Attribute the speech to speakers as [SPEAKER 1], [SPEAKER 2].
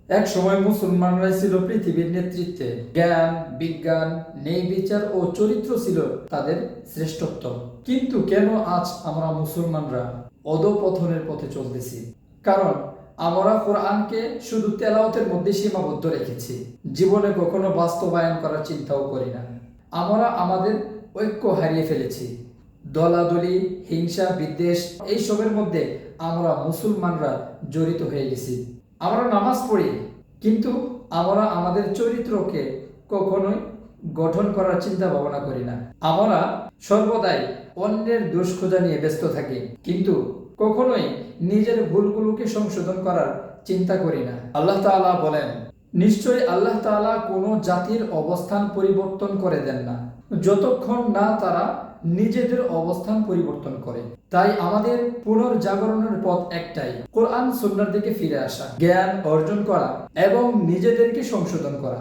[SPEAKER 1] এক সময় মুসলমানরাই ছিল পৃথিবীর নেতৃত্বে। জ্ঞান, বিজ্ঞান, ন্যায় বিচার ও চরিত্র ছিল তাদের শ্রেষ্ঠত্ব। কিন্তু কেন আজ আমরা মুসলমানরা অধঃপতনের পথে চলতেছি? কারণ আমরা কোরআনকে শুধু তেলাওয়াতের মধ্যে সীমাবদ্ধ রেখেছি, জীবনে কখনো বাস্তবায়ন করার চিন্তাও করি না। আমরা আমাদের ঐক্য হারিয়ে ফেলেছি। দলাদলি, হিংসা, বিদ্বেষ এইসবের মধ্যে আমরা মুসলমানরা জড়িত হয়ে গেছি। আমরা নামাজ পড়ি, কিন্তু আমরা আমাদের চরিত্রকে কখনোই গঠন করার চিন্তা ভাবনা করি না। আমরা সর্বদাই অন্যের দোষ খোঁজা নিয়ে ব্যস্ত থাকি, কিন্তু কখনোই নিজের ভুলগুলোকে সংশোধন করার চিন্তা করি না। আল্লাহ তাআলা বলেন, নিশ্চয়ই আল্লাহ তাআলা কোনো জাতির অবস্থান পরিবর্তন করে দেন না যতক্ষণ না তারা নিজেদের অবস্থান পরিবর্তন করে। তাই আমাদের পুনর্জাগরণের পথ একটাই, কোরআন সুন্নাহর দিকে ফিরে আসা, জ্ঞান অর্জন করা এবং নিজেদেরকে সংশোধন করা।